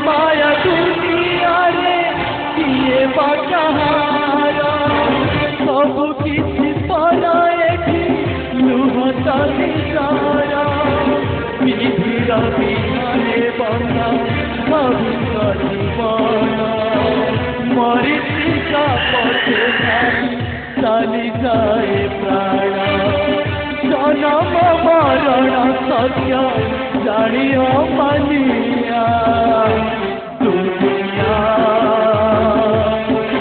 माया दुनिया रे किए बाकाहारा सब किसी पराए थी लुहता निसारा विधिरा बिहाने बंगा कभी करीबाना मरीची का पथे चली जाए प्राणा जन्म मरण सत्य जानियो मानिया दुनिया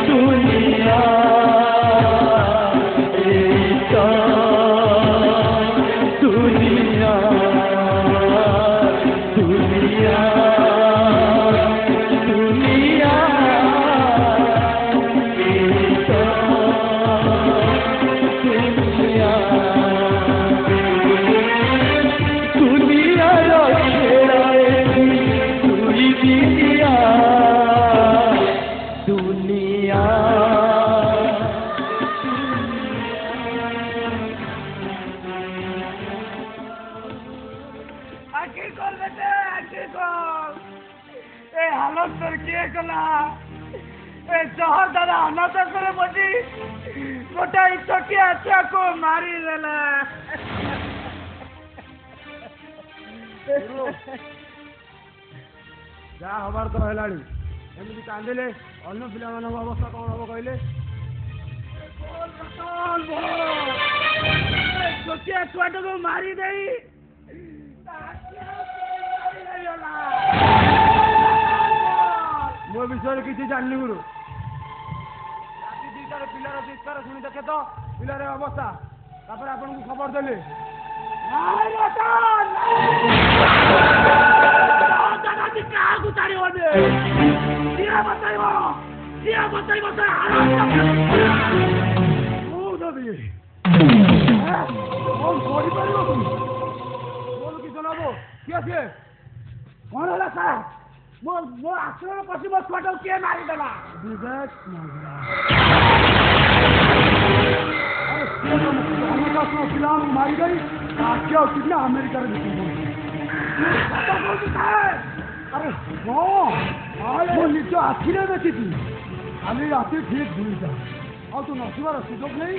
दुनिया दुनिया दुनिया दुनिया जहर दादा अनाथ करे बसी गोटाई चकिया छुआ को मारी देला जहाँ हबार तो है एमती कांदिले अन्य पिला अवस्था कौन हम कहले चकिया छुआ को मारी दे मो विषय किसी जाननी गुरु राति 2टार पिलार चित्कार शुणी देखे तो पिलार अवस्था तापर आपन को खबर देले कौन है साहब मो आश्रम पशी मो छुआ किए मारिदेला विवेक पिला मारी गई आख्या कितना अमेरिका अरे मो निज आखिरे देखी खाली राति ठीक भूलता आ तू नसबार सुजोग नहीं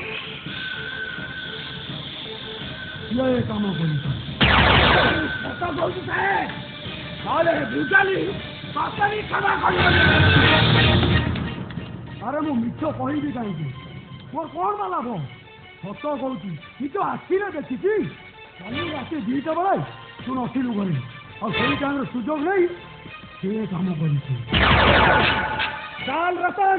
ये काम अरे मु मिछ कहि कहीं मोर कौन बा लाभ सत कहूँ निज आखिरे देखी कल राति 2टा बेले तू नथिलु घरे आई टाइम सुजोग नहीं से काम कर रतन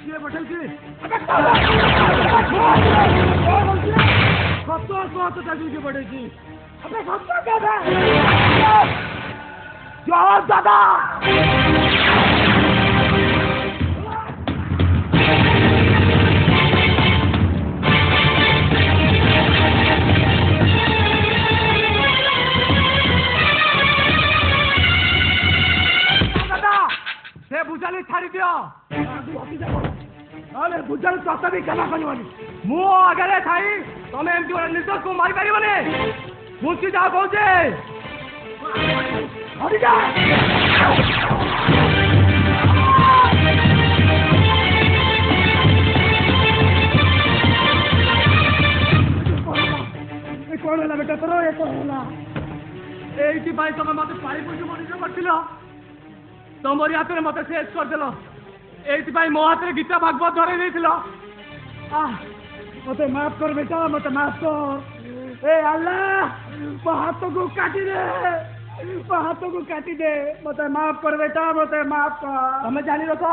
किए पठाई पठाई जवाब दादा से बुझाली छाड़ी दियो अरे बुझाली तत्व भी क्षमा करनी मु आगे थाई तुम एमती गोटे निर्दोष को मारी पार मुझी जाओ कहे कौन है बेटा तोर ये कौन है ये तुम मत पारी पूजी मनीष कर तुमरी हाथ में मत सेज करदेल ये मो हाथ में गीता भागवत धरई मत माफ कर बेटा मत माफ कर ए अल्लाह मो हाथ को काटी दे, मो हाथ को काटी दे, मते माफ कर बेटा, मते माफ कर। तमे जानी रख,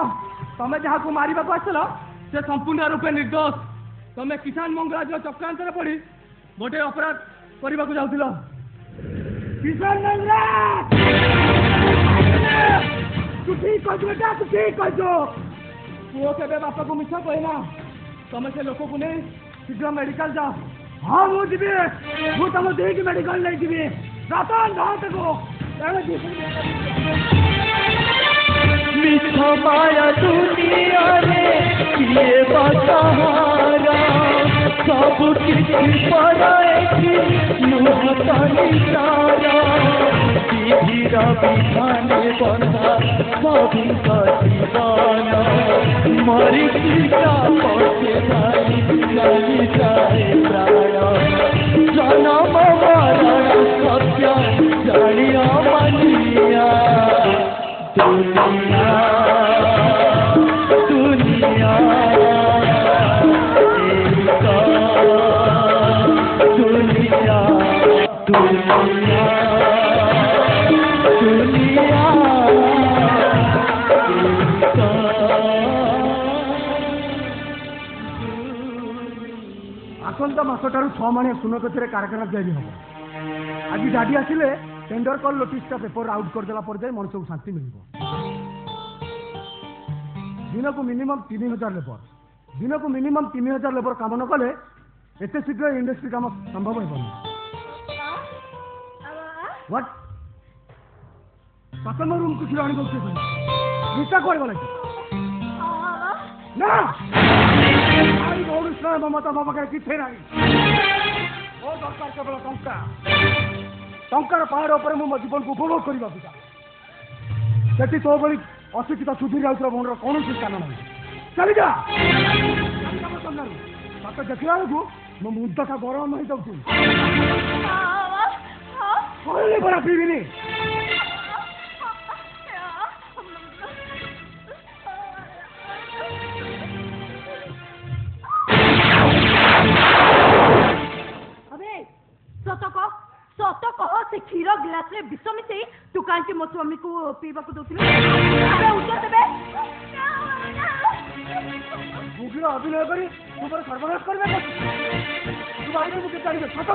तमे जहाँ को मारिबा को आसलो से संपूर्ण रूपे निर्दोष। तमे किसान मंगराज चक्रांत पड़ी गोटे अपराध करने को जाऊल। किसान मंगराज तू ठीक कह बेटा, तू ठीक कह। पुओ के बाप को मिछ कहना, तमे से लोक को नहीं शीघ्र मेडिकल जाओ। हाँ मुझे तुम देख मेडिकल नहीं जी रतन घाट को मिछ माया दुनिया रे किए सहारा सब किसी पराए नुहतानी सारा धीरा बिठाने बंधा सभी का दीवाना मरी सीता पहुँचे भाई नहीं जाए प्राण जन्म मरण सत्य जानिया मनिया दुनिया दुनिया दुनिया दुनिया दुनिया आसंता मासठार 6 माणिया सुनकथी कारखाना तैयारी हम। आज गाड़ी आसिले टेंडर कल नोटिसटा पेपर आउट करदेला पर जाए मनुष्य को शांति मिल। दिन को मिनिमम 3000 लेबर, दिन को मिनिमम 3000 लेबर काम न कले एत शीघ्र इंडस्ट्री काम संभव हो। व्हाट पापा रूम को खिलाड़ी बोलते निशा कर बोला ना आई बहुत स्नेह ममता बाबा का किथे नहीं ओ दरकार केवल टंका टंकार पहाड़ पर मो जीवन को उपभोग करने सेठी तो बड़ी अशिक्षित सुधीर जाऊला भवनर कौन स्थान ना चली जा मत देखला बेलू मो मुंडटा गरम हो जाऊँ कहली पड़ा पीबिनी सत कह से क्षीर गिलास रे विष मिसई तू कहीं मो स्वामी को पीवा को दौलू उत्तर देवे मुझे अभिनय करी तुम सर्वनाश कर तू आगे मुझे चाहिए सत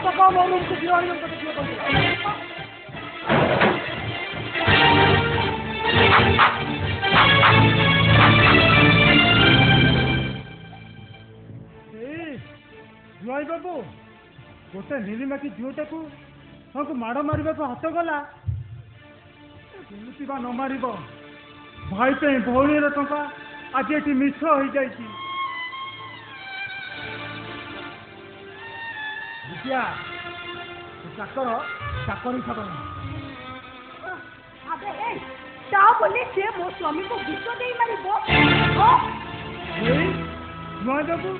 कह मोर रूम को जय बाबू गोटे नीलिमाटी झीटा को माड़ मार हाथ गला न मार भाई पे भौणी टंका आज ये मिछ हो जाए चाकर चाकर बोले से मो स्वामी को विष दे मारिबो जय बाबू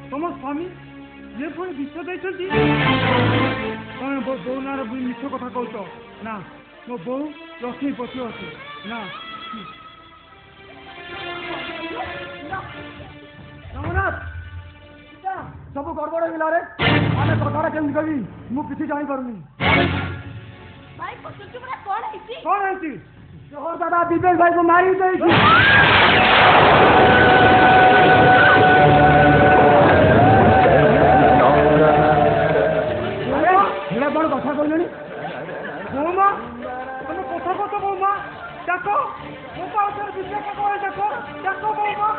तुम स्वामी ये पुणी विष देती तुम बो ना मिछ कथा कौच ना मो बो लक्ष्मी पति अच्छे ना रघुनाथ सब गड़बड़ हो रे आने कथा केमी कही मुझे जानी पारूनी भाई कौन है कौन है जोहर दादा दिपेश भाई को मारी देगी बड़ कथा कहले बौमा तुम कथा कथ बौमा डाक मो पास विशेष कह डाक डाक बौमा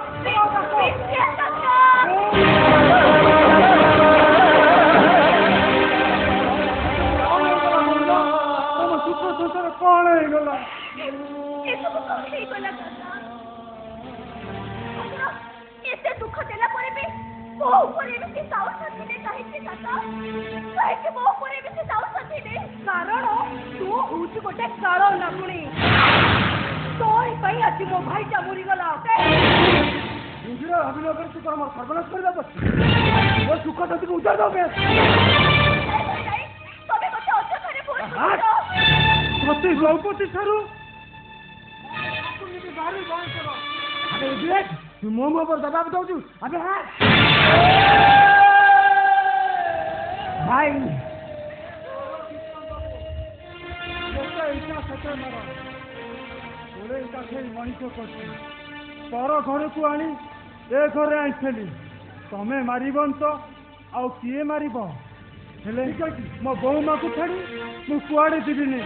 तुम सुख संसार कौन होगला एते दुख देला परे भी वो ऊपर भी साउ साथी ने कहि काका कहि वो ऊपर भी साउ साथी ने कारण तू होची गोटे कारण नकुणी तोय पई अछि मो भाई ता मरी गला मुझे अभिनय कर तू कर सर्वनाश करबा बस वो सुख संति को उतार दो बे तबे मते अच्छा करे बोल सती द्रौपदी सारू तुम ये बारी बात करो अबे देख तू मोमो पर दबाव दो तू अबे हां ବାଣିଜ୍ୟ କରିଛି ପର ଘରକୁ ଆଣି ଏ ଘରେ ଆଣିଥିଲି ତମେ ମାରିବନି ତ ଆଉ କିଏ ମାରିବ ହେଲେ ମୋ ବୋଉ ମାକୁ ଛାଡ଼ି ମୁଁ କୁଆଡ଼େ ଯିବିନି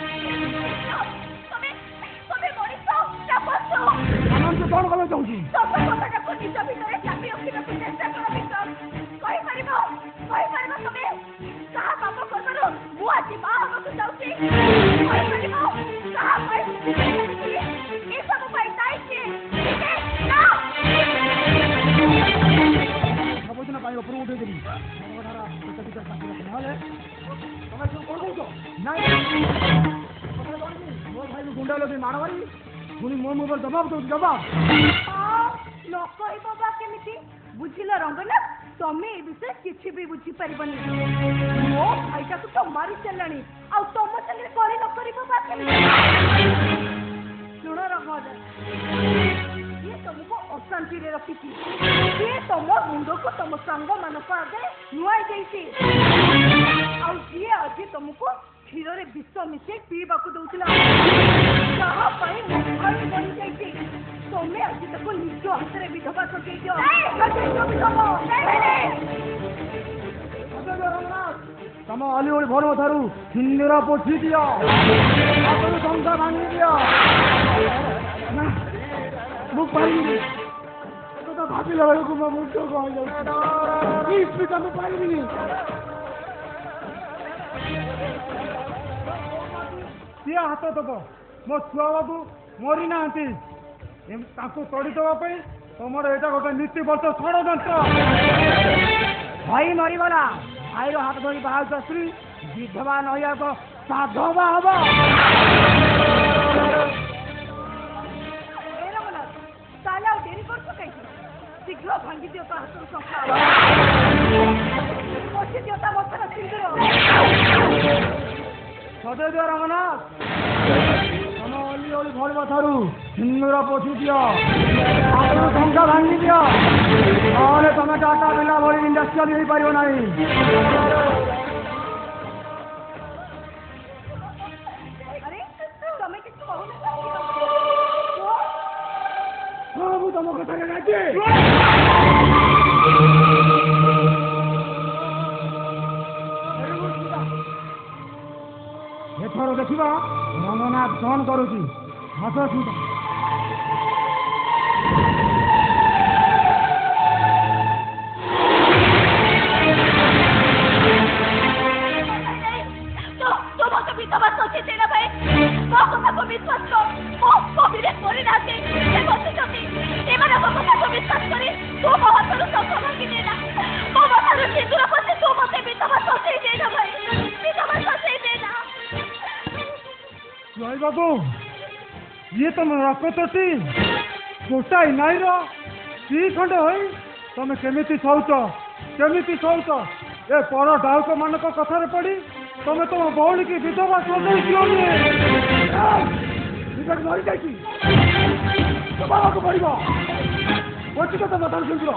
ତମେ ମଣିଷ ନା ପଶୁ? ଆନନ୍ଦ କଣ କଲେ ଚାହୁଁଛି? ସବୁ କଥାଟାକୁ ନିଜ ଭିତରେ ଚାପି ରଖିବାକୁ ଚେଷ୍ଟା କର ବିକ୍ରମ। କହିପାରିବ ତମେ କାହା ପାପ କର୍ମରୁ ମୁଁ ଆଜି ମା ହେବାକୁ ଯାଉଛି? କହିପାରିବ କାହା ପାଇଁ ଏସବୁ ପାଇଁ ଦାୟୀ କିଏ? ଭାବୁଛି ନା ପାଇଁ ଉପରକୁ ଉଠେଇଦେବି ନହେଲେ ତମେ ସବୁ କଣ କହୁଛ? ନାଇଁ ମୋ ଭାଇକୁ ଗୁଣ୍ଡା ଲଗେଇ ମାଡ଼ ମାରି ପୁଣି ମୋ ଉପରେ ଜବାବ ଦଉଛି ଜବାବ। ନ କହିବ ବା କେମିତି? ବୁଝିଲ ରଙ୍ଗନାଥ, ତମେ ଏ ବିଷୟରେ କିଛି ବି ବୁଝିପାରିବନି। ମୋ ଭାଇଟାକୁ ତ ମାରି ଚାଲିଲାଣି, ଆଉ ତମ ସାଙ୍ଗରେ କଳି ନ କରିବ ବା କେମିତି? ଶୁଣ ରଙ୍ଗନାଥ, ସିଏ ତମକୁ ଅଶାନ୍ତିରେ ରଖିଛି, ସିଏ ତମ ମୁଣ୍ଡକୁ ତମ ସାଙ୍ଗମାନଙ୍କ ଆଗରେ ନୁଆଇ ଦେଇଛି, ଆଉ ସିଏ ଆଜି ତମକୁ କ୍ଷୀରରେ ବିଷ ମିଶେଇ ପିଇବାକୁ ଦଉଥିଲା, ଯାହା ପାଇଁ ମୋ ଭାଇ ମରିଯାଇଛି। ତମେ ଆଜି ତାକୁ ନିଜ ହାତରେ ବିଧବା ସଜେଇଛ। ତମ ଅଲି ଓଳି ଭଲ ଠାରୁ ହିନ୍ଦୀର ପୋଛି ଦିଅ, ହାତରୁ ସଂସାର ଭାଙ୍ଗି ଦିଅ। ମୁଁ ପାରିବିନି, ଏକଥା ଭାବିଲା ବେଳକୁ ମୋ ମୁଣ୍ଡ କଣ ହେଇଯାଉଛି। ମୁଁ ପାରିବିନି। କିଏ ହାତ ଦେବ? ମୋ ଛୁଆ ବାବୁ ମରି ନାହାନ୍ତି, ତାଙ୍କୁ ତଡ଼ିଦେବା ପାଇଁ ତମର ଏଇଟା ଗୋଟେ ନୀତିବଦ୍ଧ ଷଡ଼ଯନ୍ତ୍ର। ଭାଇ ମରିଗଲା, ଭାଇର ହାତ ଧରି ବାହାରୁଛ ସ୍ତ୍ରୀ ବିଧବା ନହିବାକୁ ସାଧବା ହବ। ତାହେଲେ ଆଉ ଡେରି କରୁଛୁ କାହିଁକି? ଶୀଘ୍ର ଭାଙ୍ଗି ଦିଅ ତା ହାତରୁ ସଂସାର, ପୋଛି ଦିଅ ତା ମଥାର ସିନ୍ଦୁର। ସଜେଇ ଦିଅ ରଙ୍ଗନାଥ, ତମ ଅଲି ଓଳି ଭଲ ଠାରୁ ସିନ୍ଦୁର ପୋଛି ଦିଅ, ହାତରୁ ସଂସାର ଭାଙ୍ଗି ଦିଅ, ନହେଲେ ତମେ ଟାଟା ବିଲା ଭଳି ଇଣ୍ଡଷ୍ଟ୍ରିଆଲ ହେଇପାରିବ ନାହିଁ। ଆରେ ତମେ କିଛି କହୁନ? ହଁ ମୁଁ ତମ କଥାରେ ରାଜି। ଏଥର ଦେଖିବା ରଙ୍ଗନାଥ କଣ କରୁଛି। ହସ ସୁଧା তোমাকে বিধবা সচে দেনা ভাই, ମୋ କଥାକୁ ବିଶ୍ୱାସ କର। ମୋ କବିରେ କରିନାହାନ୍ତି, ସେ ବସିଛନ୍ତି। ଏମାନଙ୍କ କଥାକୁ ବିଶ୍ୱାସ କରି ତୁ ମୋ ହାତରୁ ଶଙ୍ଖ ଭାଙ୍ଗି ଦେନା, ମୋ ମଥାରୁ ସିନ୍ଦୁର ପଶି ତୁ ମୋତେ ବିଧବା ସଚେଇ ଦେନା ଭାଇ, ବିଧବା ସଚେଇ ଦେନା। ଜୟ ବାବୁ, ଇଏ ତମ ରକତଟି ଗୋଟାଏ ନାଇର ଦି ଖଣ୍ଡ ହୋଇ ତମେ କେମିତି ଶୋଉଛ? ଏ ପର ଡାଉକ ମାନଙ୍କ କଥାରେ ପଡ଼ି ତମେ ତମ ଭଉଣୀକି ବିଧବା ସଜେଇ ଦିଅନି। ମରିଯାଇଛି, ଦବାକୁ ପଡିବ। ପଚିତ ତ ମଥାରୁ ସିନ୍ଦୁର।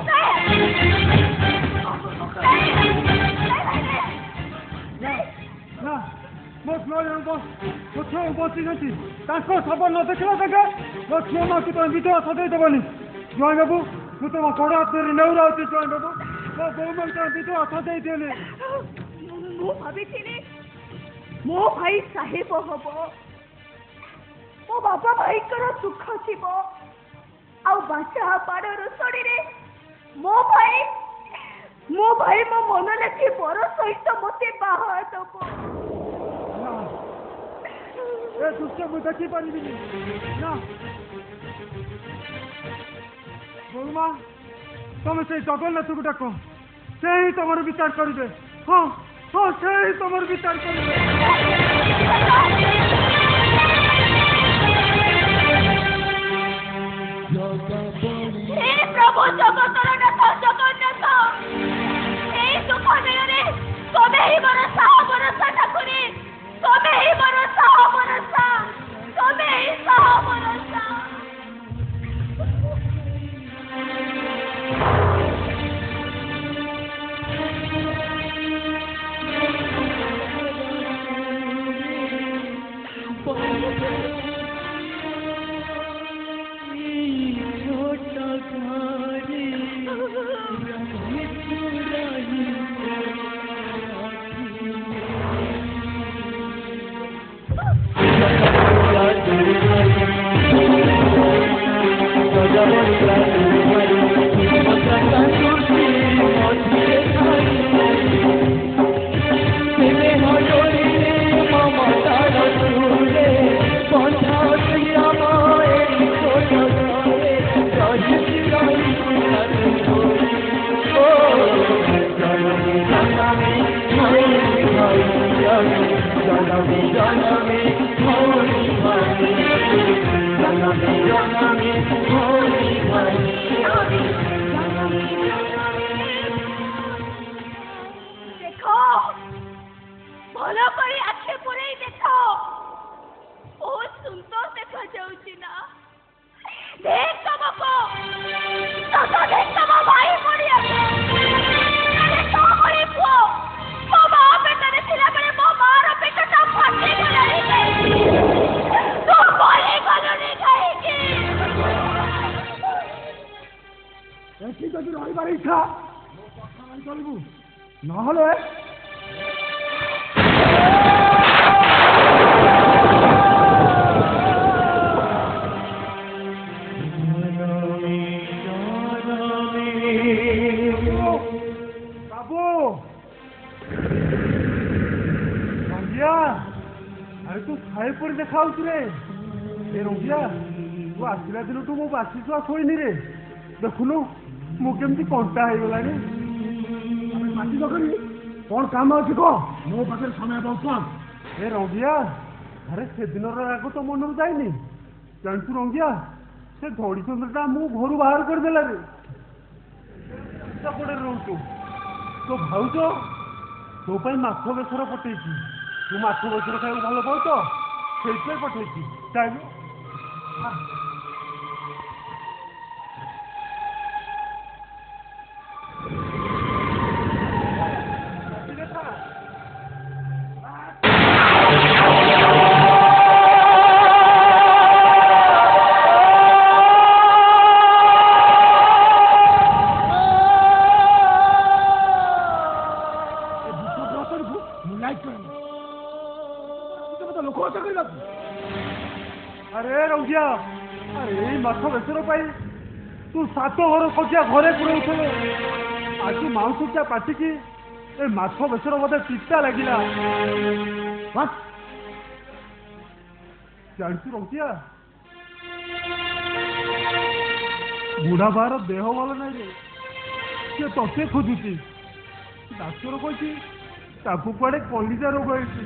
ନା ମୋ ଛୁଆ ବଞ୍ଚିଛନ୍ତି, ତାଙ୍କ ଶବ ନ ଦେଖିଲା ଯାକେ ମୋ ଛୁଆ ମାକୁ ତମେ ବିଧବା ସଜେଇ ଦେବନି। ଜୟ ବାବୁ, ମୁଁ ତମ ଗୋଡ଼ ହାତରେ ନେଉରାଉଛି। ଜୟ ବାବୁ, ମୋ ବୋଉ ମାକୁ ତମେ ବିଧବା ସଜେଇ ଦିଅନି। ମୁଁ ଭାବିଥିଲି ମୋ ଭାଇ ସାହେବ ହବ, ମୋ ବାପା ଭାଇଙ୍କର ସୁଖ ଥିବ, ଆଉ ବାଞ୍ଚା ପାଡ଼ର ଶରୀରେ ମୋ ଭାଇ ମୋ ମନ ଲାଗି ବର ସହିତ ମୋତେ ବାହା ଦେବ। ଏ ଦୃଶ୍ୟ ମୁଁ ଦେଖିପାରିବିନି। ନା ବୋଉମା, ତମେ ସେଇ ଜଗନ୍ନାଥକୁ ଡାକ, ସେ ହିଁ ତମର ବିଚାର କରିବେ। ହଁ, ସେ ହିଁ ତମର ବିଚାର କରିବେ। ହେ ପ୍ରଭୁ ଜଗତର ନାଥ ଜଗନ୍ନାଥ, এই দুঃখ দিନରେ ତମେ ହିଁ ମୋର ସାହା ଭରସା ଠାକୁରେ, ତମେ ହିଁ ମୋର ସାହା ଭରସା, ତମେ ହିଁ ସାହା ଭରସା। देखो भलो करे आखे पड़े देखो बहुत सुंदर देखा जाउची ना देख तमको तो देख तम भाई पड़िया अरे तो पड़े को मो मां पेटरे थिला बळे मो मार पेटटा फाटी गलाई तो बोले गलनी काहे की ଏଠି ଯଦି ରହିବାର ଇଚ୍ଛା ଚଳିବୁ ନହେଲେ बाबू रंगिया अरे तू खाए पड़ी देखा रे ए रंगिया तू आसला दिन तू मो बासी छुआ शोनी रे देखुनु मु केमती कंटा हो गलानी ମାଟି ଦରକାର କ'ଣ କାମ ଅଛି କହ ମୋ ପାଖରେ ସମୟ ବହୁତ କମ୍ ଏ ରଙ୍ଗିଆ ଆରେ ସେଦିନର ରାଗ ତ ମନରୁ ଯାଇନି ଜାଣିଛୁ ରଙ୍ଗିଆ ସେ ଧଡ଼ିଚନ୍ଦ୍ରଟା ମୁଁ ଘରୁ ବାହାର କରିଦେଲା ରେ ସେପଟେ ରହୁଛୁ ତୋ ଭାଉଜ ତୋ ପାଇଁ ମାଛ ବେସର ପଠେଇଛି ତୁ ମାଛ ବେସର ଖାଇବାକୁ ଭଲ ପାଉ ତ ସେଇଥିପାଇଁ ପଠେଇଛି ଚାଲୁ अरे रंगिया अरे माछ बेसर पाई तू सात घर खजिया घरे पुरौथले आज माउसिया पाटिकी ए माछ बेसर मते चित्ता लागिला जानछु रंगिया बुढ़ा बार देह भल नहीं रे से तते खोजुची डाक्टर कहछि ताकू कुआडे कलिजा रोग होइछि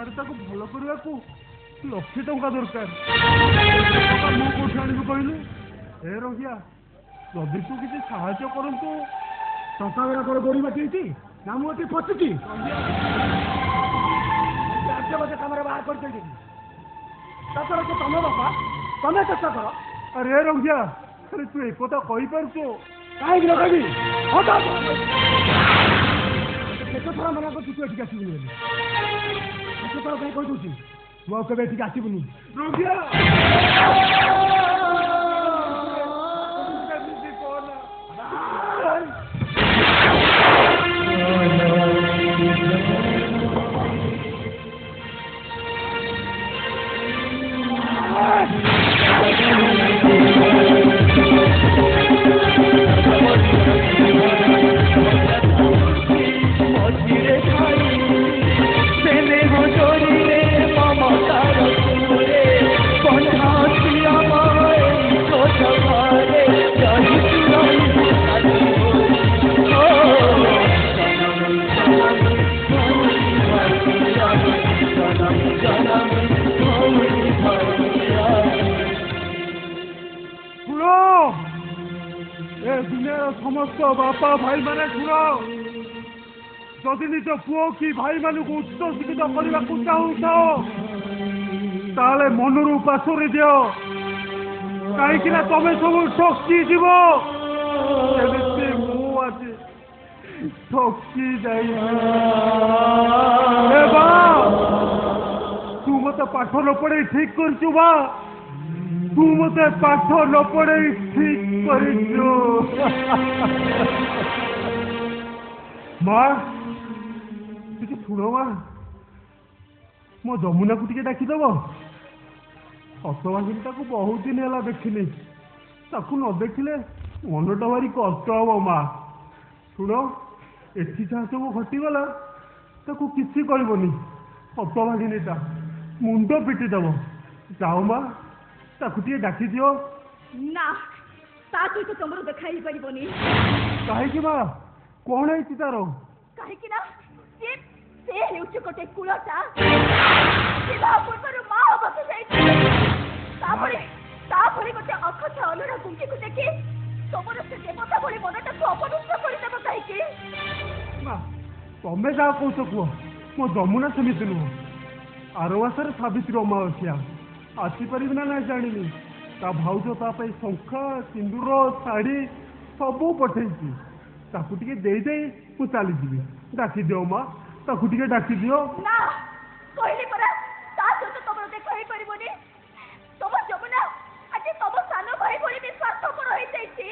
अरे ताकू भल करने को 1,00,000 टंका दरकार मु कौन आणबू कहलु ए रंगिया जदि तू किसी साहाय्य करतु ଟଙ୍କା ବେଳ କ'ଣ ଗରିବା କିଣିଛି ନା ମୁଁ ଏଠି ପଶୁଛି ମତେ କାମରେ ବାହାର କରିଛନ୍ତି ତାଙ୍କର କି ତମ ବାପା ତମେ ଚେଷ୍ଟା କର अरे रंगिया अरे तू एक कही पारछु କାହିଁକି ନ କହିବି କେତେ ଥର ମନା କରୁଛୁ ତୁ ଏଠିକି ଆସିବୁନି ବୋଲି କେତେ ଥର କାହିଁ କହିଦେଉଛି ତୁ ଆଉ କେବେ ଏଠିକି ଆସିବୁନି रंगिया समस्त बापा भाई माने शुण जदि निज पुओ कि भाई मानू उच्च शिक्षित करने को चाहूँ मनरू पासरी दियो कहीं तमें सब ठकी जीव आज ठकी तू मत पाठ न पढ़े ठीक कर तू मत पाठ न पढ़े ठीक कर माँ टे शुण माँ मो जमुना को टे डाकिदेव हसवासी बहुत दिन है देखनी न देखिले मनटा भारी कष्ट हम माँ शुण एटी जहाँ सब घटीगला किसी कहबनी हसवागिनीटा मुंड पिटिदेव जाओ माँ टे डाकी दियो ना ता तो तुमरो देखाई परिबनी कहीं माँ କଣ ହେଇଛି ତାର? କାହିଁକି ନା ସେ ହେଉଛି ଗୋଟେ କୁଳଟା। ବିବାହ ପୂର୍ବରୁ ମା ହବାକୁ ଯାଇଛି। ତାପରେ ଗୋଟେ ଅକଥା ଅଲରା ଗୁଙ୍କିକୁ ଦେଖି ତମର ସେ ଦେବତା ଭଳି ମନଟାକୁ ଅପବିତ୍ର କରିଦେବ କାହିଁକି? ମା ତମେ ଯାହା କହୁଛ କୁହ, ମୋ ଯମୁନା ସେମିତି ନୁହଁ। ଆର ମାସରେ ସାବିତ୍ରୀ ଅମାବାସ୍ୟା, ଆସିପାରିବି ନା ନାଇଁ ଜାଣିନି। ତା ଭାଉଜ ତା ପାଇଁ ଶଙ୍ଖା, ସିନ୍ଦୁର, ଶାଢ଼ୀ ସବୁ ପଠେଇଛି। ତାକୁ ଟିକେ ଦେଇଦେଇ ମୁଁ ଚାଲିଯିବି। ଡାକିଦିଅ ମା, ତାକୁ ଟିକେ ଡାକିଦିଅ। ନା, କହିଲି ପରା ତା ସହିତ ତମର ଦେଖା ହେଇପାରିବନି। ତମ ଯମୁନା ଆଜି ତମ ସାନ ଭାଇ ଭଳି ବିଶ୍ୱାସପର ହେଇଯାଇଛି।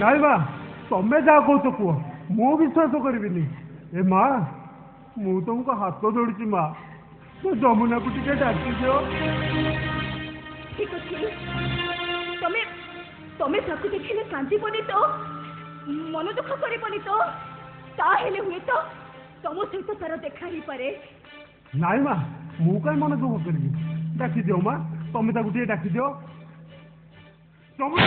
ନାଇଁ ମା, ତମେ ଯାହା କହୁଛ କୁହ, ମୁଁ ବିଶ୍ୱାସ କରିବିନି। ଏ ମା, ମୁଁ ତମକୁ ହାତ ଯୋଡୁଛି ମା, ମୋ ଯମୁନାକୁ ଟିକେ ଡାକିଦିଅ। ଠିକ ଅଛି, ତମେ ତାକୁ ଦେଖିଲେ କାନ୍ଦିବନି ତ, ମନ ଦୁଃଖ କରିବନି ତ? ତାହେଲେ ହୁଏତ ତମ ସହିତ ତାର ଦେଖା ହେଇପାରେ। ନାଇଁ ମା, ମୁଁ କାହିଁ ମନ ଦୁଃଖ କରିବି। ଡାକିଦିଅ ମା, ତମେ ତାକୁ ଟିକେ ଡାକିଦିଅ। Vamos